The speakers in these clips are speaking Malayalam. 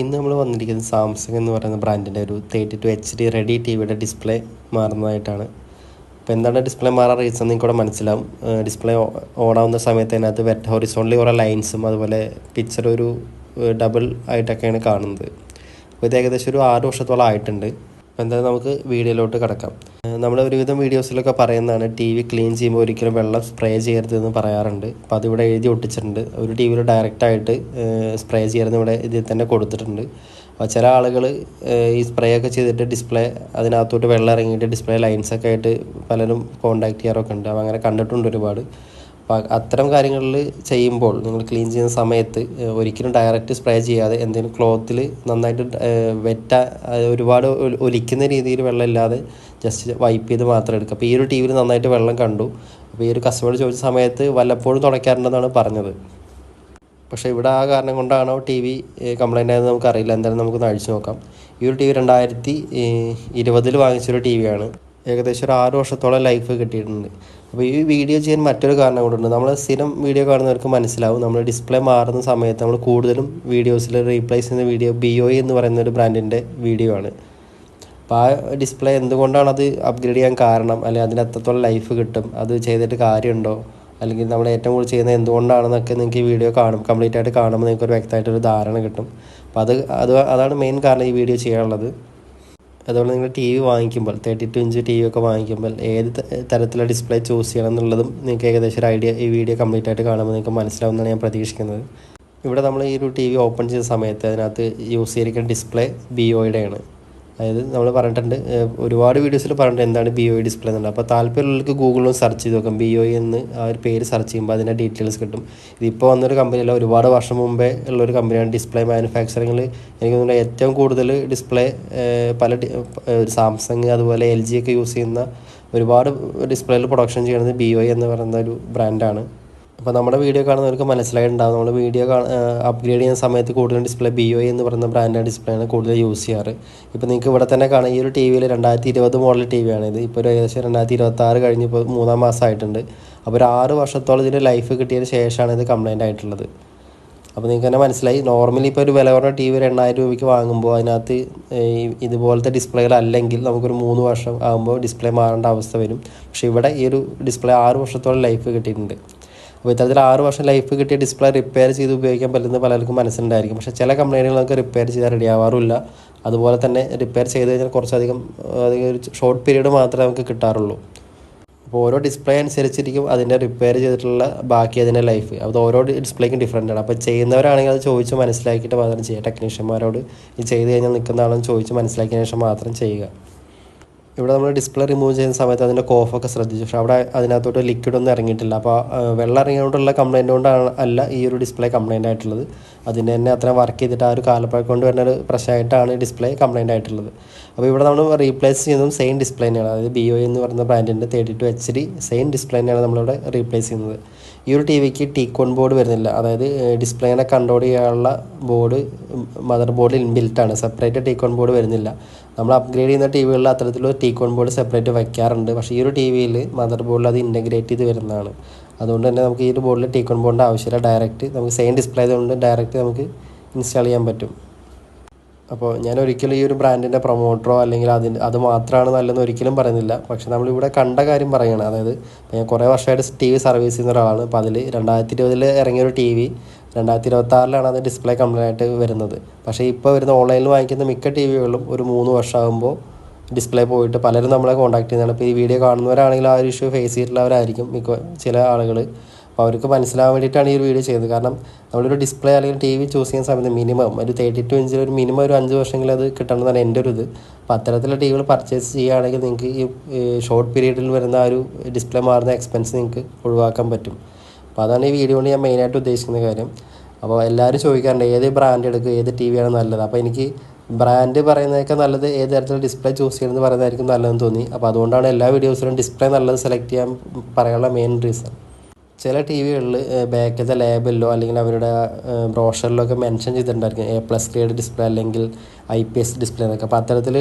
ഇന്ന് നമ്മൾ വന്നിരിക്കുന്നത് സാംസങ് എന്ന് പറയുന്ന ബ്രാൻഡിൻ്റെ ഒരു 32 HD റെഡി ടി വിയുടെ ഡിസ്പ്ലേ മാറുന്നതായിട്ടാണ്. അപ്പോൾ എന്താണ് ഡിസ്പ്ലേ മാറാൻ റീസൺ നിങ്ങൾക്ക് ഇവിടെ മനസ്സിലാവും. ഡിസ്പ്ലേ ഓണാവുന്ന സമയത്ത് അതിനകത്ത് ഹൊറിസോണ്ടലി കുറേ ലൈൻസും അതുപോലെ പിക്ചർ ഒരു ഡബിൾ ആയിട്ടൊക്കെയാണ് കാണുന്നത്. അപ്പോൾ ഇത് ഏകദേശം ഒരു 6 വർഷത്തോളം ആയിട്ടുണ്ട്. അപ്പോൾ എന്തായാലും നമുക്ക് വീഡിയോയിലോട്ട് കിടക്കാം. നമ്മൾ ഒരുവിധം വീഡിയോസിലൊക്കെ പറയുന്നതാണ് ടി വി ക്ലീൻ ചെയ്യുമ്പോൾ ഒരിക്കലും വെള്ളം സ്പ്രേ ചെയ്യരുതെന്ന് പറയാറുണ്ട്. അപ്പോൾ അതിവിടെ എഴുതി ഒട്ടിച്ചിട്ടുണ്ട്. ഒരു ടി വിയിൽ ഡയറക്റ്റായിട്ട് സ്പ്രേ ചെയ്യരുതെന്ന് ഇവിടെ ഇതിൽ തന്നെ കൊടുത്തിട്ടുണ്ട്. അപ്പോൾ ചില ആളുകൾ ഈ സ്പ്രേ ഒക്കെ ചെയ്തിട്ട് ഡിസ്പ്ലേ അതിനകത്തോട്ട് വെള്ളം ഇറങ്ങിയിട്ട് ഡിസ്പ്ലേ ലൈൻസൊക്കെ ആയിട്ട് പലരും കോൺടാക്ട് ചെയ്യാറൊക്കെ ഉണ്ട്. അപ്പോൾ അങ്ങനെ കണ്ടിട്ടുണ്ട് ഒരുപാട്. അപ്പോൾ അത്തരം കാര്യങ്ങളിൽ ചെയ്യുമ്പോൾ നിങ്ങൾ ക്ലീൻ ചെയ്യുന്ന സമയത്ത് ഒരിക്കലും ഡയറക്റ്റ് സ്പ്രേ ചെയ്യാതെ എന്തെങ്കിലും ക്ലോത്തിൽ നന്നായിട്ട് ഒരുപാട് ഒലിക്കുന്ന രീതിയിൽ വെള്ളം ഇല്ലാതെ ജസ്റ്റ് വൈപ്പ് ചെയ്ത് മാത്രം എടുക്കുക. അപ്പോൾ ഈ ഒരു ടി വിയിൽ നന്നായിട്ട് വെള്ളം കണ്ടു. അപ്പോൾ ഈ ഒരു കസ്റ്റമർ ചോദിച്ച സമയത്ത് വല്ലപ്പോഴും തുടയ്ക്കാറുണ്ടെന്നാണ് പറഞ്ഞത്. പക്ഷേ ഇവിടെ ആ കാരണം കൊണ്ടാണോ ടി വി കംപ്ലൈൻ്റ് ആയെന്ന് നമുക്കറിയില്ല. എന്തായാലും നമുക്കൊന്ന് അഴിച്ചു നോക്കാം. ഈ ഒരു ടി വി 2020 വാങ്ങിച്ചൊരു ടി വിയാണ്. ഏകദേശം ഒരു 6 വർഷത്തോളം ലൈഫ് കിട്ടിയിട്ടുണ്ട്. അപ്പോൾ ഈ വീഡിയോ ചെയ്യാൻ മറ്റൊരു കാരണം കൊണ്ടുണ്ട്. നമ്മൾ സ്ഥിരം വീഡിയോ കാണുന്നവർക്ക് മനസ്സിലാവും, നമ്മൾ ഡിസ്പ്ലേ മാറുന്ന സമയത്ത് നമ്മൾ കൂടുതലും വീഡിയോസിൽ റീപ്ലേസ് ചെയ്യുന്ന വീഡിയോ BOE എന്ന് പറയുന്ന ഒരു ബ്രാൻഡിൻ്റെ വീഡിയോ ആണ്. അപ്പോൾ ആ ഡിസ്പ്ലേ എന്തുകൊണ്ടാണ് അത് അപ്ഗ്രേഡ് ചെയ്യാൻ കാരണം, അല്ലെങ്കിൽ അതിന് എത്രത്തോളം ലൈഫ് കിട്ടും, അത് ചെയ്തിട്ട് കാര്യമുണ്ടോ, അല്ലെങ്കിൽ നമ്മൾ ഏറ്റവും കൂടുതൽ ചെയ്യുന്നത് എന്തുകൊണ്ടാണെന്നൊക്കെ നിങ്ങൾക്ക് ഈ വീഡിയോ കംപ്ലീറ്റ് ആയിട്ട് കാണുമ്പോൾ നിങ്ങൾക്ക് ഒരു വ്യക്തമായിട്ടൊരു ധാരണ കിട്ടും. അപ്പോൾ അതാണ് മെയിൻ കാരണം ഈ വീഡിയോ ചെയ്യാനുള്ളത്. അതുപോലെ നിങ്ങൾ ടി വി വാങ്ങിക്കുമ്പോൾ 32 ഇഞ്ച് ടി വി ഒക്കെ വാങ്ങിക്കുമ്പോൾ ഏത് തരത്തിലുള്ള ഡിസ്പ്ലേ ചൂസ് ചെയ്യണം എന്നുള്ളതും നിങ്ങൾക്ക് ഏകദേശം ഒരു ഐഡിയ ഈ വീഡിയോ കംപ്ലീറ്റ് ആയിട്ട് കാണുമ്പോൾ നിങ്ങൾക്ക് മനസ്സിലാവുമെന്നാണ് ഞാൻ പ്രതീക്ഷിക്കുന്നത്. ഇവിടെ നമ്മൾ ഈ ഒരു ടി വി ഓപ്പൺ ചെയ്ത സമയത്ത് അതിനകത്ത് യൂസ് ചെയ്തിരിക്കുന്ന ഡിസ്പ്ലേ BOEയുടെയാണ്. അതായത് നമ്മൾ പറഞ്ഞിട്ടുണ്ട്, ഒരുപാട് വീഡിയോസിൽ പറഞ്ഞിട്ടുണ്ട് എന്താണ് BOE ഡിസ്പ്ലേ എന്നുള്ളത്. അപ്പോൾ താല്പര്യമുള്ളവർക്ക് ഗൂഗിളിൽ സെർച്ച് ചെയ്ത് നോക്കാം. BOE എന്ന് ആ ഒരു പേര് സെർച്ച് ചെയ്യുമ്പോൾ അതിൻ്റെ ഡീറ്റെയിൽസ് കിട്ടും. ഇതിപ്പോൾ വന്നൊരു കമ്പനിയല്ല, ഒരുപാട് വർഷം മുമ്പേ ഉള്ളൊരു കമ്പനിയാണ്. ഡിസ്പ്ലേ മാനുഫാക്ചറിങ്ങിൽ എനിക്ക് തോന്നുന്നു ഏറ്റവും കൂടുതൽ ഡിസ്പ്ലേ സാംസങ് അതുപോലെ LG ഒക്കെ യൂസ് ചെയ്യുന്ന ഒരുപാട് ഡിസ്പ്ലേയിൽ പ്രൊഡക്ഷൻ ചെയ്യുന്നത് BOE എന്ന് പറയുന്ന ഒരു ബ്രാൻഡാണ്. അപ്പോൾ നമ്മുടെ വീഡിയോ കാണുന്നവർക്ക് മനസ്സിലായിട്ടുണ്ടാകും, നമ്മൾ വീഡിയോ അപ്ഗ്രേഡ് ചെയ്യുന്ന സമയത്ത് കൂടുതലും ഡിസ്പ്ലേ BOE എന്ന് പറയുന്ന ബ്രാൻഡിൻ്റെ ഡിസ്പ്ലേയാണ് കൂടുതൽ യൂസ് ചെയ്യാറ്. ഇപ്പോൾ നിങ്ങൾക്ക് ഇവിടെ തന്നെ കാണാം, ഈ ഒരു ടി വിയിൽ 2020 മോഡൽ ടി വിയാണ് ഇത്. ഇപ്പോൾ ഒരു ഏകദേശം 2026 കഴിഞ്ഞ് ഇപ്പോൾ 3-ാം മാസമായിട്ടുണ്ട്. അപ്പോൾ ഒരു 6 വർഷത്തോളം ഇതിൻ്റെ ലൈഫ് കിട്ടിയതിന് ശേഷമാണ് ഇത് കംപ്ലൈൻ്റ് ആയിട്ടുള്ളത്. അപ്പോൾ നിങ്ങൾക്ക് തന്നെ മനസ്സിലായി, നോർമലി ഇപ്പോൾ ഒരു വില കുറഞ്ഞ ടി വി 8,000 രൂപയ്ക്ക് വാങ്ങുമ്പോൾ അതിനകത്ത് ഇതുപോലത്തെ ഡിസ്പ്ലേകളല്ലെങ്കിൽ നമുക്കൊരു 3 വർഷം ആകുമ്പോൾ ഡിസ്പ്ലേ മാറേണ്ട അവസ്ഥ വരും. പക്ഷേ ഇവിടെ ഈ ഒരു ഡിസ്പ്ലേ 6 വർഷത്തോളം ലൈഫ് കിട്ടിയിട്ടുണ്ട്. അപ്പോൾ ഇത്തരത്തിൽ 6 വർഷം ലൈഫ് കിട്ടിയ ഡിസ്പ്ലേ റിപ്പയർ ചെയ്ത് ഉപയോഗിക്കാൻ പറ്റുന്ന പലർക്കും മനസ്സിലുണ്ടായിരിക്കും. പക്ഷേ ചില കമ്പനികൾക്ക് റിപ്പയർ ചെയ്താൽ റെഡി ആവാറില്ല. അതുപോലെ തന്നെ റിപ്പയർ ചെയ്ത് കഴിഞ്ഞാൽ കുറച്ചധികം ഒരു ഷോർട്ട് പീരീഡ് മാത്രമേ നമുക്ക് കിട്ടാറുള്ളൂ. അപ്പോൾ ഓരോ ഡിസ്പ്ലേ അനുസരിച്ചിരിക്കും അതിൻ്റെ റിപ്പയർ ചെയ്തിട്ടുള്ള ബാക്കി അതിൻ്റെ ലൈഫ്. അത് ഓരോ ഡിസ്പ്ലേക്കും ഡിഫറൻ്റ് ആണ്. അപ്പോൾ ചെയ്യുന്നവരാണെങ്കിൽ അത് ചോദിച്ച് മനസ്സിലാക്കിയിട്ട് മാത്രം ചെയ്യുക. ടെക്നീഷ്യന്മാരോട് ഇത് ചെയ്ത് കഴിഞ്ഞാൽ നിൽക്കുന്ന ആളെന്ന് ചോദിച്ച് മനസ്സിലാക്കിയതിന് ശേഷം മാത്രം ചെയ്യുക. ഇവിടെ നമ്മൾ ഡിസ്പ്ലേ റിമൂവ് ചെയ്യുന്ന സമയത്ത് അതിൻ്റെ കോഫൊക്കെ ശ്രദ്ധിച്ചു. പക്ഷേ അവിടെ അതിനകത്തോട്ട് ലിക്വിഡൊന്നും ഇറങ്ങിയിട്ടില്ല. അപ്പോൾ വെള്ളം ഇറങ്ങിയതുകൊണ്ടുള്ള കംപ്ലൈൻറ്റ് കൊണ്ടാണ് അല്ല ഈ ഒരു ഡിസ്പ്ലേ കംപ്ലൈൻ്റ് ആയിട്ടുള്ളത്. അതിൻ്റെ തന്നെ അത്രയും വർക്ക് ചെയ്തിട്ട് ആ ഒരു കാലപ്പഴക്കം കൊണ്ട് വരുന്ന ഒരു പ്രശ്നമായിട്ടാണ് ഡിസ്പ്ലേ കംപ്ലൈൻ്റ് ആയിട്ടുള്ളത്. അപ്പോൾ ഇവിടെ നമ്മൾ റീപ്ലേസ് ചെയ്യുന്നതും സെയിം ഡിസ്പ്ലേ തന്നെയാണ്. അതായത് BOE എന്ന് പറയുന്ന ബ്രാൻഡിൻ്റെ 32 HD സെയിം ഡിസ്പ്ലേ തന്നെയാണ് നമ്മളിവിടെ റീപ്ലേസ് ചെയ്യുന്നത്. ഈ ഒരു ടി വിക്ക് ടീക്കോൺ ബോർഡ് വരുന്നില്ല. അതായത് ഡിസ്പ്ലേനെ കൺട്രോൾ ചെയ്യാനുള്ള ബോർഡ് മദർ ബോർഡിൽ ഇൻബിൽറ്റാണ്. സെപ്പറേറ്റ് ടീക്കോൺ ബോർഡ് വരുന്നില്ല. നമ്മൾ അപ്ഗ്രേഡ് ചെയ്യുന്ന ടി വികളിൽ അത്തരത്തിലൊരു ടീക്കോൺ ബോർഡ് സെപ്പറേറ്റ് വയ്ക്കാറുണ്ട്. പക്ഷേ ഈ ഒരു ടി വിയിൽ മദർ ബോർഡിൽ അത് ഇൻറ്റഗ്രേറ്റ് ചെയ്ത് വരുന്നതാണ്. അതുകൊണ്ട് തന്നെ നമുക്ക് ഈ ഒരു ബോർഡിൽ ടീക്കോൺ ബോർഡിൻ്റെ ആവശ്യമില്ല. ഡയറക്റ്റ് നമുക്ക് സെയിം ഡിസ്പ്ലേ ആയതുകൊണ്ട് ഡയറക്റ്റ് നമുക്ക് ഇൻസ്റ്റാൾ ചെയ്യാൻ പറ്റും. അപ്പോൾ ഞാൻ ഒരിക്കലും ഈ ഒരു ബ്രാൻഡിൻ്റെ പ്രൊമോട്ടറോ അല്ലെങ്കിൽ അത് മാത്രമാണ് നല്ലതെന്ന് ഒരിക്കലും പറയുന്നില്ല. പക്ഷേ നമ്മളിവിടെ കണ്ട കാര്യം പറയുകയാണ്. അതായത് ഞാൻ കുറേ വർഷമായിട്ട് ടി വി സർവീസ് ചെയ്യുന്ന ഒരാളാണ്. അപ്പോൾ അതിൽ 2020 ഇറങ്ങിയൊരു ടി വി 2026 അത് ഡിസ്പ്ലേ കംപ്ലൈൻ്റ് ആയിട്ട് വരുന്നത്. പക്ഷേ ഇപ്പോൾ വരുന്ന ഓൺലൈനിൽ വാങ്ങിക്കുന്ന മിക്ക ടി വികളിലും ഒരു 3 വർഷമാകുമ്പോൾ ഡിസ്പ്ലേ പോയിട്ട് പലരും നമ്മളെ കോൺടാക്ട് ചെയ്യുന്നതാണ്. ഇപ്പോൾ ഈ വീഡിയോ കാണുന്നവരാണെങ്കിൽ ആ ഒരു ഇഷ്യൂ ഫേസ് ചെയ്തിട്ടുള്ളവരായിരിക്കും ചില ആളുകൾ. അപ്പോൾ അവർക്ക് മനസ്സിലാവാൻ വേണ്ടിയിട്ടാണ് ഈ ഒരു വീഡിയോ ചെയ്യുന്നത്. കാരണം നമ്മളൊരു ഡിസ്പ്ലേ അല്ലെങ്കിൽ ടി വി ചൂസ് ചെയ്യുന്ന സമയത്ത് മിനിമം ഒരു 32 ഇഞ്ചിൽ ഒരു മിനിമം ഒരു 5 വർഷമെങ്കിലും അത് കിട്ടണമെന്നാണ് എൻ്റെ ഒരു ഇത്. അപ്പോൾ അത്തരത്തിലുള്ള ടി വികൾ പർച്ചേസ് ചെയ്യുകയാണെങ്കിൽ നിങ്ങൾക്ക് ഈ ഷോർട്ട് പീരീഡിൽ വരുന്ന ആ ഒരു ഡിസ്പ്ലേ മാറുന്ന എക്സ്പെൻസ് നിങ്ങൾക്ക് ഒഴിവാക്കാൻ പറ്റും. അപ്പോൾ അതാണ് ഈ വീഡിയോ കൊണ്ട് ഞാൻ മെയിനായിട്ട് ഉദ്ദേശിക്കുന്ന കാര്യം. അപ്പോൾ എല്ലാവരും ചോദിക്കാറുണ്ട് ഏത് ബ്രാൻഡ് എടുക്കുക, ഏത് ടി വിയാണ് നല്ലത്. അപ്പോൾ എനിക്ക് ബ്രാൻഡ് പറയുന്നതൊക്കെ നല്ലത് ഏത് തരത്തിലുള്ള ഡിസ്പ്ലേ ചൂസ് ചെയ്യണമെന്ന് പറയുന്നതായിരിക്കും നല്ലതെന്ന് തോന്നി. അപ്പോൾ അതുകൊണ്ടാണ് എല്ലാ വീഡിയോസിലും ഡിസ്പ്ലേ നല്ലത് സെലക്ട് ചെയ്യാൻ പറയാനുള്ള മെയിൻ റീസൺ. ചില ടി വികളിൽ ബാക്കിലത്തെ ലേബലിലോ അല്ലെങ്കിൽ അവരുടെ ബ്രോഷറിലോ ഒക്കെ മെൻഷൻ ചെയ്തിട്ടുണ്ടായിരിക്കും A+ ഗ്രേഡ് ഡിസ്പ്ലേ അല്ലെങ്കിൽ IPS ഡിസ്പ്ലേ എന്നൊക്കെ. അപ്പോൾ അത്തരത്തിൽ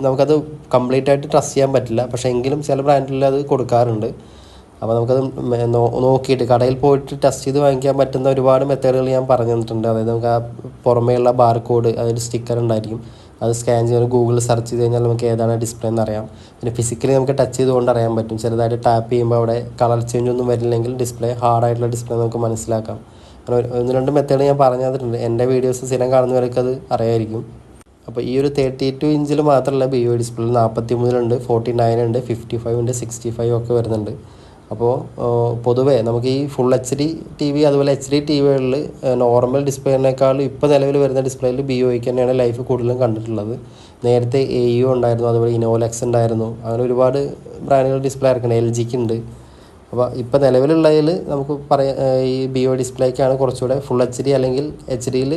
നമുക്കത് കംപ്ലീറ്റ് ആയിട്ട് ട്രസ്റ്റ് ചെയ്യാൻ പറ്റില്ല. പക്ഷേ എങ്കിലും ചില ബ്രാൻഡിൽ അത് കൊടുക്കാറുണ്ട്. അപ്പോൾ നമുക്കത് നോക്കിയിട്ട് കടയിൽ പോയിട്ട് ടെസ്റ്റ് ചെയ്ത് വാങ്ങിക്കാൻ പറ്റുന്ന ഒരുപാട് മെത്തേഡുകൾ ഞാൻ പറഞ്ഞു തന്നിട്ടുണ്ട്. അതായത് നമുക്ക് ആ പുറമേയുള്ള ബാർകോഡ്, അതൊരു സ്റ്റിക്കർ ഉണ്ടായിരിക്കും, അത് സ്കാൻ ചെയ്ത് ഗൂഗിളിൽ സെർച്ച് ചെയ്ത് കഴിഞ്ഞാൽ നമുക്ക് ഏതാണ് ഡിസ്പ്ലേ എന്ന് അറിയാം. പിന്നെ ഫിസിക്കലി നമുക്ക് ടച്ച് ചെയ്തുകൊണ്ട് അറിയാൻ പറ്റും. ചെറുതായിട്ട് ടാപ്പ് ചെയ്യുമ്പോൾ അവിടെ കളർ ചേഞ്ച് ഒന്നും വരില്ലെങ്കിൽ ഡിസ്പ്ലേ ഹാർഡായിട്ടുള്ള ഡിസ്പ്ലേ നമുക്ക് മനസ്സിലാക്കാം. അങ്ങനെ 1-2 മെത്തേഡ് ഞാൻ പറഞ്ഞു തന്നിട്ടുണ്ട്. എൻ്റെ വീഡിയോസ് സ്ഥിരം കാണുന്നവർക്ക് അത് അറിയായിരിക്കും. അപ്പോൾ ഈ ഒരു 32 ഇഞ്ചിൽ മാത്രമല്ല BOI ഡിസ്പ്ലേ 43 ഉണ്ട്, 49 ഉണ്ട്, 55 ഉണ്ട്, 65 ഒക്കെ വരുന്നുണ്ട്. അപ്പോൾ പൊതുവേ നമുക്ക് ഈ ഫുൾ HD TV അതുപോലെ HD TVകളിൽ നോർമൽ ഡിസ്പ്ലേനേക്കാൾ ഇപ്പോൾ നിലവിൽ വരുന്ന ഡിസ്പ്ലേയിൽ BOIക്ക് തന്നെയാണ് ലൈഫ് കൂടുതലും കണ്ടിട്ടുള്ളത്. നേരത്തെ AU ഉണ്ടായിരുന്നു, അതുപോലെ ഇനോലെക്സ് ഉണ്ടായിരുന്നു, അങ്ങനെ ഒരുപാട് ബ്രാൻഡുകൾ ഡിസ്പ്ലേ ഇറക്കുന്നത്. LGക്ക് ഉണ്ട്. അപ്പോൾ ഇപ്പോൾ നിലവിലുള്ളതിൽ നമുക്ക് പറയാം ഈ BOI ഡിസ്പ്ലേക്കാണ് കുറച്ചുകൂടെ ഫുൾ HD അല്ലെങ്കിൽ HDയിൽ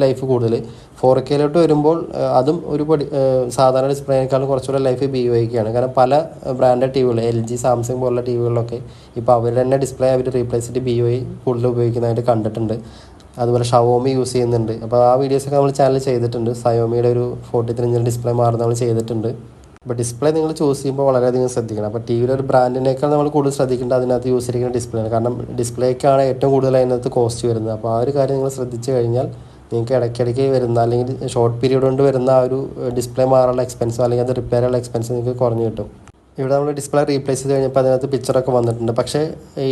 ലൈഫ് കൂടുതൽ. 4Kയിലോട്ട് വരുമ്പോൾ അതും ഒരു സാധാരണ ഡിസ്പ്ലേനേക്കാളും കുറച്ചുകൂടെ ലൈഫ് BOIക്കാണ്. കാരണം പല ബ്രാൻഡഡ് TVകൾ LG, സാംസങ് പോലുള്ള TVകളിലൊക്കെ ഇപ്പോൾ അവർ തന്നെ ഡിസ്പ്ലേ അവർ റീപ്ലേസ് ചെയ്തിട്ട് BOI കൂടുതൽ ഉപയോഗിക്കുന്നതായിട്ട് കണ്ടിട്ടുണ്ട്. അതുപോലെ ഷവോമി യൂസ് ചെയ്യുന്നുണ്ട്. അപ്പോൾ ആ വീഡിയോസൊക്കെ നമ്മൾ ചാനൽ ചെയ്തിട്ടുണ്ട്. ഷവോമിയുടെ ഒരു 43 ഇഞ്ചിൽ ഡിസ്പ്ലേ മാറുന്ന നമ്മൾ ചെയ്തിട്ടുണ്ട്. അപ്പോൾ ഡിസ്പ്ലേ നിങ്ങൾ ചൂസ് ചെയ്യുമ്പോൾ വളരെയധികം ശ്രദ്ധിക്കണം. അപ്പോൾ TVയുടെ ഒരു ബ്രാൻഡിനേക്കാൾ നമ്മൾ കൂടുതൽ ശ്രദ്ധിക്കേണ്ടത് അതിനകത്ത് യൂസ് ചെയ്തിരിക്കുന്ന ഡിസ്പ്ലേയാണ്. കാരണം ഡിസ്പ്ലേക്കാണ് ഏറ്റവും കൂടുതൽ അതിനകത്ത് കോസ്റ്റ് വരുന്നത്. അപ്പോൾ ആ ഒരു കാര്യം നിങ്ങൾ ശ്രദ്ധിച്ചു കഴിഞ്ഞാൽ നിങ്ങൾക്ക് ഇടയ്ക്കിടയ്ക്ക് വരുന്ന അല്ലെങ്കിൽ ഷോർട്ട് പീരീഡ് കൊണ്ട് വരുന്ന ആ ഒരു ഡിസ്പ്ലേ മാറാനുള്ള എക്സ്പെൻസോ അല്ലെങ്കിൽ അത് റിപ്പയർ ചെയ്യാനുള്ള എക്സ്പെൻസ് നിങ്ങൾക്ക് കുറഞ്ഞു കിട്ടും. ഇവിടെ നമ്മൾ ഡിസ്പ്ലേ റീപ്ലേസ് ചെയ്ത് കഴിഞ്ഞപ്പോൾ അതിനകത്ത് പിക്ചറൊക്കെ വന്നിട്ടുണ്ട്. പക്ഷേ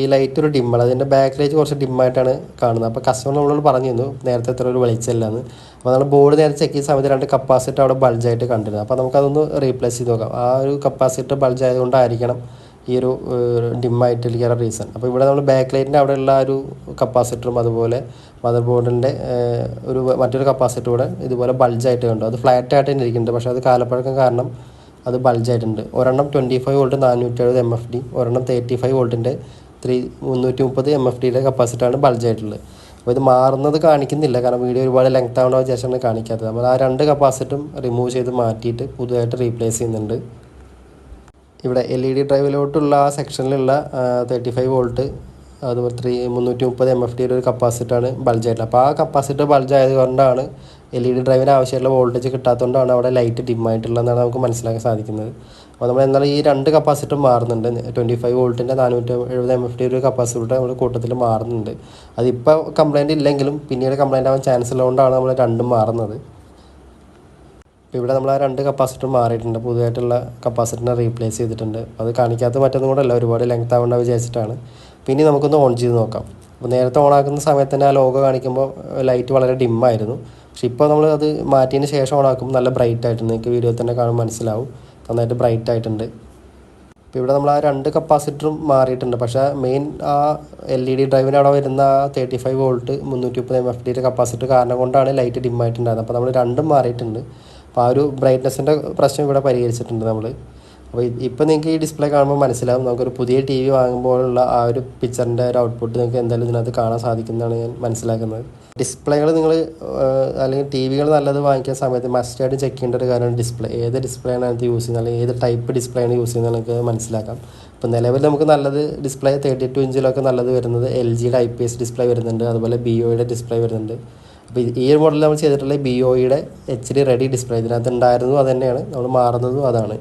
ഈ ലൈറ്റ് ഒരു ഡിമ്മാണ്, അതിൻ്റെ ബാക്ക് ലൈറ്റ് കുറച്ച് ഡിമ്മായിട്ടാണ് കാണുന്നത്. അപ്പോൾ കസ്റ്റമർ നമ്മളോട് പറഞ്ഞിരുന്നു നേരത്തെ എത്ര ഒരു വെളിച്ചമില്ലാന്ന്. അപ്പോൾ നമ്മൾ ബോർഡ് നേരെ ചെക്ക് ചെയ്യുന്ന സമയത്ത് 2 കപ്പാസിറ്റർ അവിടെ ബൾജായിട്ട് കണ്ടിരുന്നു. അപ്പോൾ നമുക്കതൊന്ന് റീപ്ലേസ് ചെയ്ത് നോക്കാം. ആ ഒരു കപ്പാസിറ്റർ ബൾജ് ആയതുകൊണ്ടായിരിക്കണം ഈ ഒരു ഡിമ്മായിട്ടിരിക്കാനുള്ള റീസൺ. അപ്പോൾ ഇവിടെ നമ്മൾ ബാക്ക് ലൈറ്റിൻ്റെ അവിടെയുള്ള ഒരു കപ്പാസിറ്ററും അതുപോലെ മദർ ബോർഡിൻ്റെ മറ്റൊരു കപ്പാസിറ്റർ കൂടെ ഇതുപോലെ ബൾജായിട്ട് കണ്ടു. അത് ഫ്ലാറ്റായിട്ട് തന്നെ ഇരിക്കുന്നുണ്ട്, പക്ഷേ അത് കാലപ്പഴക്കം കാരണം അത് ബൾജായിട്ടുണ്ട്. ഒരെണ്ണം 25 വോൾട്ട് 470 MFD, ഒരെണ്ണം 35 വോൾട്ടിൻ്റെ 330 MFDയുടെ കപ്പാസിറ്ററാണ് ബൾജായിട്ടുള്ളത്. അപ്പോൾ ഇത് മാറുന്നത് കാണിക്കുന്നില്ല, കാരണം വീഡിയോ ഒരുപാട് ലെങ്ത് ആവുന്ന ശേഷമാണ് കാണിക്കാത്തത്. നമ്മൾ ആ 2 കപ്പാസിറ്ററും റിമൂവ് ചെയ്ത് മാറ്റിയിട്ട് പുതുതായിട്ട് റീപ്ലേസ് ചെയ്യുന്നുണ്ട്. ഇവിടെ LED ഡ്രൈവിലോട്ടുള്ള ആ സെക്ഷനിലുള്ള 35 വോൾട്ട് അതുപോലെ 330 MFDയുടെ ഒരു കപ്പാസിറ്ററാണ് ബൾജായിട്ടുള്ളത്. അപ്പോൾ ആ കപ്പാസിറ്റർ ബൾജായത് കൊണ്ടാണ് LED ഡ്രൈവിന് ആവശ്യമുള്ള വോൾട്ടേജ് കിട്ടാത്തതുകൊണ്ടാണ് അവിടെ ലൈറ്റ് ഡിമ്മായിട്ടുള്ളതെന്നാണ് നമുക്ക് മനസ്സിലാക്കാൻ സാധിക്കുന്നത്. അപ്പോൾ നമ്മൾ എന്നാൽ ഈ 2 കപ്പാസിറ്റർ മാറുന്നുണ്ട്. 25 വോൾട്ടിൻ്റെ 470 MFD ഒരു കപ്പാസിറ്റർ നമ്മുടെ കൂട്ടത്തിൽ മാറുന്നുണ്ട്. അതിപ്പോൾ കംപ്ലയിൻറ്റ് ഇല്ലെങ്കിലും പിന്നീട് കംപ്ലയിൻ്റ് ആവാൻ ചാൻസ് ഉള്ളതുകൊണ്ടാണ് നമ്മൾ 2 മാറുന്നത്. അപ്പോൾ ഇവിടെ നമ്മൾ ആ 2 കപ്പാസിറ്റർ മാറിയിട്ടുണ്ട്, പുതുതായിട്ടുള്ള കപ്പാസിറ്ററിനെ റീപ്ലേസ് ചെയ്തിട്ടുണ്ട്. അത് കാണിക്കാത്ത മറ്റൊന്നും കൂടെ അല്ല, ഒരുപാട് ലെങ്ത് ആവേണ്ട വിചാരിച്ചിട്ടാണ്. പിന്നെ നമുക്കൊന്ന് ഓൺ ചെയ്ത് നോക്കാം. അപ്പോൾ നേരത്തെ ഓൺ ആക്കുന്ന സമയത്ത് തന്നെ ആ ലോഗോ കാണിക്കുമ്പോൾ ലൈറ്റ് വളരെ ഡിമ്മായിരുന്നു. പക്ഷേ ഇപ്പോൾ നമ്മൾ അത് മാറ്റിയതിന് ശേഷം ഓൺ ആക്കുമ്പോൾ നല്ല ബ്രൈറ്റ് ആയിട്ടുണ്ട്. നിങ്ങൾക്ക് വീഡിയോ തന്നെ കാണുമ്പോൾ മനസ്സിലാവും, നന്നായിട്ട് ബ്രൈറ്റ് ആയിട്ടുണ്ട്. ഇപ്പോൾ ഇവിടെ നമ്മൾ ആ 2 കപ്പാസിറ്ററും മാറിയിട്ടുണ്ട്. പക്ഷേ മെയിൻ ആ LED ഡ്രൈവിന് അവിടെ വരുന്ന ആ 35 വോൾട്ട് 330 MFDയുടെ കപ്പാസിറ്റർ കാരണം കൊണ്ടാണ് ലൈറ്റ് ഡിമ്മായിട്ടുണ്ടായിരുന്നത്. അപ്പോൾ നമ്മൾ 2 മാറിയിട്ടുണ്ട്. അപ്പോൾ ആ ഒരു ബ്രൈറ്റ്നസിൻ്റെ പ്രശ്നം ഇവിടെ പരിഹരിച്ചിട്ടുണ്ട് നമ്മൾ. അപ്പോൾ ഇപ്പോൾ നിങ്ങൾക്ക് ഈ ഡിസ്പ്ലേ കാണുമ്പോൾ മനസ്സിലാവും, നമുക്കൊരു പുതിയ TV വാങ്ങുമ്പോഴുള്ള ആ ഒരു പിക്ചറിൻ്റെ ഒരു ഔട്ട്പുട്ട് നിങ്ങൾക്ക് എന്തായാലും ഇതിനകത്ത് കാണാൻ സാധിക്കുന്നതാണ് ഞാൻ മനസ്സിലാക്കുന്നത്. ഡിസ്പ്ലേകൾ നിങ്ങൾ അല്ലെങ്കിൽ TVകൾ നല്ലത് വാങ്ങിക്കുന്ന സമയത്ത് മസ്റ്റായിട്ട് ചെക്ക് ചെയ്യേണ്ട ഒരു കാര്യമാണ് ഡിസ്പ്ലേ. ഏത് ഡിസ്പ്ലേ ആണ് അതിനകത്ത് യൂസ് ചെയ്യുന്നത് അല്ലെങ്കിൽ ഏത് ടൈപ്പ് ഡിസ്പ്ലേ ആണ് യൂസ് ചെയ്യുന്നത് നിങ്ങൾക്ക് മനസ്സിലാക്കാം. ഇപ്പോൾ നിലവിൽ നമുക്ക് നല്ലത് ഡിസ്പ്ലേ 32 ഇഞ്ചിലൊക്കെ നല്ലത് വരുന്നത് LGയുടെ IPS ഡിസ്പ്ലേ വരുന്നുണ്ട്, അതുപോലെ BOIയുടെ ഡിസ്പ്ലേ വരുന്നുണ്ട്. അപ്പോൾ ഈ ഒരു മോഡൽ നമ്മൾ ചെയ്തിട്ടുള്ള BOIയുടെ HD റെഡി ഡിസ്പ്ലേ ഇതിനകത്ത് ഉണ്ടായിരുന്നു, അത് തന്നെയാണ് നമ്മൾ മാറുന്നതും അതാണ്.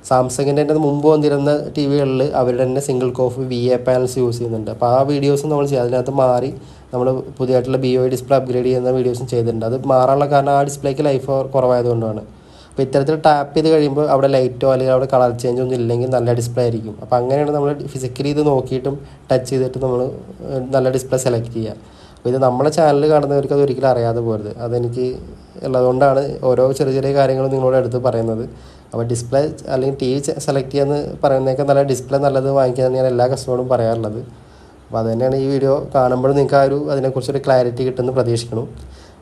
സാംസങ്ങിൻ്റെ മുമ്പ് വന്നിരുന്ന TVകളിൽ അവരുടെ തന്നെ സിംഗിൾ കോഫ് VA പാനൽസ് യൂസ് ചെയ്യുന്നുണ്ട്. അപ്പോൾ ആ വീഡിയോസും നമ്മൾ ചെയ്യും, അതിനകത്ത് മാറി നമ്മൾ പുതിയതായിട്ടുള്ള BOI ഡിസ്പ്ലേ അപ്ഗ്രേഡ് ചെയ്യുന്ന വീഡിയോസും ചെയ്തിട്ടുണ്ട്. അത് മാറാനുള്ള കാരണം ആ ഡിസ്പ്ലേക്ക് ലൈഫ് കുറവായതുകൊണ്ടാണ്. അപ്പോൾ ഇത്തരത്തിൽ ടാപ്പ് ചെയ്ത് കഴിയുമ്പോൾ അവിടെ ലൈറ്റോ അല്ലെങ്കിൽ അവിടെ കളർ ചേഞ്ച് ഒന്നും ഇല്ലെങ്കിൽ നല്ല ഡിസ്പ്ലേ ആയിരിക്കും. അപ്പോൾ അങ്ങനെയാണ് നമ്മൾ ഫിസിക്കലി ഇത് നോക്കിയിട്ടും ടച്ച് ചെയ്തിട്ട് നമ്മൾ നല്ല ഡിസ്പ്ലേ സെലക്ട് ചെയ്യുക. അപ്പോൾ ഇത് നമ്മളെ ചാനൽ കാണുന്നവർക്ക് അത് ഒരിക്കലും അറിയാതെ പോരുത്. അതെനിക്ക് ഉള്ളതുകൊണ്ടാണ് ഓരോ ചെറിയ ചെറിയ കാര്യങ്ങളും നിങ്ങളോട് എടുത്ത് പറയുന്നത്. അപ്പോൾ ഡിസ്പ്ലേ അല്ലെങ്കിൽ TV സെലക്ട് ചെയ്യാന്ന് പറയുന്നതൊക്കെ നല്ല ഡിസ്പ്ലേ നല്ലത് വാങ്ങിക്കാൻ ഞാൻ എല്ലാ കസ്റ്റമറോടും പറയാറുള്ളത്. അപ്പോൾ അത് തന്നെയാണ് ഈ വീഡിയോ കാണുമ്പോഴും നിങ്ങൾക്ക് ആ ഒരു അതിനെക്കുറിച്ചൊരു ക്ലാരിറ്റി കിട്ടുമെന്ന് പ്രതീക്ഷിക്കണം.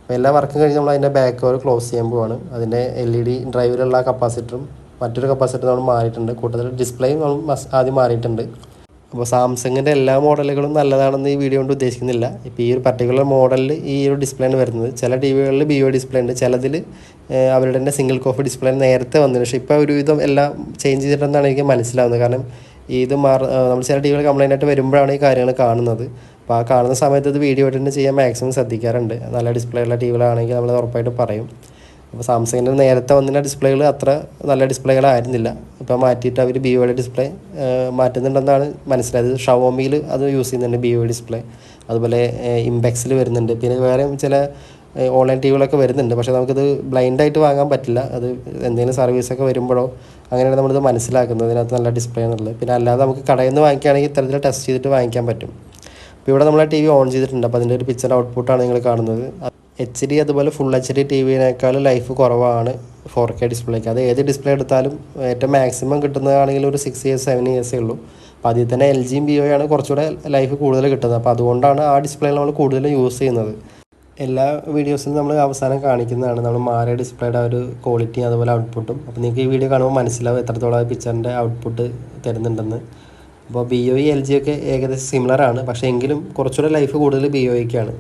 അപ്പോൾ എല്ലാ വർക്കും കഴിഞ്ഞ് നമ്മൾ അതിൻ്റെ ബാക്ക് കവർ ക്ലോസ് ചെയ്യാൻ പോവാണ്. അതിൻ്റെ LED ഡ്രൈവിലുള്ള കപ്പാസിറ്ററും മറ്റൊരു കപ്പാസിറ്റർ നമ്മൾ മാറിയിട്ടുണ്ട്, കൂട്ടത്തിൽ ഡിസ്പ്ലേയും നമ്മൾ ആദ്യം മാറിയിട്ടുണ്ട്. അപ്പോൾ സാംസങ്ങിൻ്റെ എല്ലാ മോഡലുകളും നല്ലതാണെന്ന് ഈ വീഡിയോ കൊണ്ട് ഉദ്ദേശിക്കുന്നില്ല. ഇപ്പോൾ ഈ ഒരു പർട്ടിക്കുലർ മോഡലിൽ ഈ ഒരു ഡിസ്പ്ലേ ആണ് വരുന്നത്. ചില TVകളിൽ BOI ഡിസ്പ്ലേ ഉണ്ട്, ചിലതിൽ അവരുടെ തന്നെ സിംഗിൾ കോഫ് ഡിസ്പ്ലേ നേരത്തെ വന്നിട്ടുണ്ട്. പക്ഷേ ഇപ്പോൾ ഒരുവിധം എല്ലാം ചേഞ്ച് ചെയ്തിട്ടുണ്ടെന്നാണ് എനിക്ക് മനസ്സിലാവുന്നത്. കാരണം ഇത് നമ്മൾ ചില TVകൾ കംപ്ലൈൻ്റ് ആയിട്ട് വരുമ്പോഴാണ് ഈ കാര്യങ്ങൾ കാണുന്നത്. അപ്പോൾ ആ കാണുന്ന സമയത്ത് ഇത് വീഡിയോ ആയിട്ട് തന്നെ ചെയ്യാൻ മാക്സിമം ശ്രദ്ധിക്കാറുണ്ട്. നല്ല ഡിസ്പ്ലേ ഉള്ള TVകളാണെങ്കിൽ നമ്മൾ ഉറപ്പായിട്ട് പറയും. അപ്പോൾ സാംസങ്ങിൻ്റെ നേരത്തെ വന്നിരുന്ന ഡിസ്പ്ലേകൾ അത്ര നല്ല ഡിസ്പ്ലേകളായിരുന്നില്ല. ഇപ്പോൾ മാറ്റിയിട്ട് അവർ BOI ഡിസ്പ്ലേ മാറ്റുന്നുണ്ടെന്നാണ് മനസ്സിലായത്. ഷവോമിയിൽ അത് യൂസ് ചെയ്യുന്നുണ്ട് BOI ഡിസ്പ്ലേ, അതുപോലെ ഇംപെക്സിൽ വരുന്നുണ്ട്. പിന്നെ വേറെ ചില ഓൺലൈൻ ടിവികളൊക്കെ വരുന്നുണ്ട്. പക്ഷേ നമുക്കിത് ബ്ലൈൻഡായിട്ട് വാങ്ങാൻ പറ്റില്ല. അത് എന്തെങ്കിലും സർവീസൊക്കെ വരുമ്പോഴോ അങ്ങനെയാണ് നമ്മളിത് മനസ്സിലാക്കുന്നത് ഇതിനകത്ത് നല്ല ഡിസ്പ്ലേ എന്നുള്ളത്. പിന്നെ അല്ലാതെ നമുക്ക് കടയിൽ നിന്ന് വാങ്ങിക്കുകയാണെങ്കിൽ ഇത്തരത്തിൽ ടെസ്റ്റ് ചെയ്തിട്ട് വാങ്ങിക്കാൻ പറ്റും. ഇപ്പോൾ ഇവിടെ നമ്മൾ TV ഓൺ ചെയ്തിട്ടുണ്ട്. അപ്പോൾ അതിൻ്റെ ഒരു പിക്ചർ ഔട്ട്പുട്ടാണ് നിങ്ങൾ കാണുന്നത്. HD അതുപോലെ ഫുൾ HD TV-നേക്കാൾ ലൈഫ് കുറവാണ് 4K ഡിസ്പ്ലേക്ക്. അത് ഏത് ഡിസ്പ്ലേ എടുത്താലും ഏറ്റവും മാക്സിമം കിട്ടുന്നതാണെങ്കിൽ ഒരു 6 years 7 years ഉള്ളൂ. അപ്പോൾ അതിൽ തന്നെ LGയും BOI ആണ് കുറച്ചുകൂടെ ലൈഫ് കൂടുതൽ കിട്ടുന്നത്. അപ്പോൾ അതുകൊണ്ടാണ് ആ ഡിസ്പ്ലേ നമ്മൾ കൂടുതൽ യൂസ് ചെയ്യുന്നത്. എല്ലാ വീഡിയോസിലും നമ്മൾ അവസാനം കാണിക്കുന്നതാണ് നമ്മൾ മാറിയ ഡിസ്പ്ലേയുടെ ഒരു ക്വാളിറ്റി അതുപോലെ ഔട്ട്പുട്ടും. അപ്പോൾ നിങ്ങൾക്ക് ഈ വീഡിയോ കാണുമ്പോൾ മനസ്സിലാവും എത്രത്തോളം ആ പിക്ചറിൻ്റെ ഔട്ട്പുട്ട് തരുന്നുണ്ടെന്ന്. അപ്പോൾ BOI LG ഒക്കെ ഏകദേശം സിമിലറാണ്, പക്ഷേ എങ്കിലും കുറച്ചുകൂടെ ലൈഫ് കൂടുതൽ BOIക്കാണ്.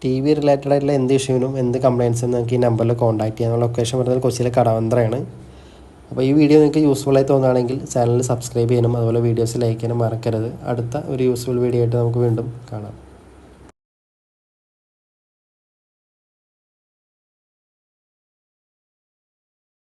TV റിലേറ്റഡ് ആയിട്ടുള്ള എന്ത് ഇഷ്യൂവിനും എന്ത് കംപ്ലയിൻസും നിങ്ങൾക്ക് ഈ നമ്പറിൽ കോൺടാക്ട് ചെയ്യാം. ലൊക്കേഷൻ വരുന്നത് കൊച്ചിയിലെ കടവന്ത്രയാണ്. അപ്പോൾ ഈ വീഡിയോ നിങ്ങൾക്ക് യൂസ്ഫുള്ളായി തോന്നുകയാണെങ്കിൽ ചാനൽ സബ്സ്ക്രൈബ് ചെയ്യാനും അതുപോലെ വീഡിയോസ് ലൈക്ക് ചെയ്യാനും മറക്കരുത്. അടുത്ത ഒരു യൂസ്ഫുൾ വീഡിയോ ആയിട്ട് നമുക്ക് വീണ്ടും കാണാം.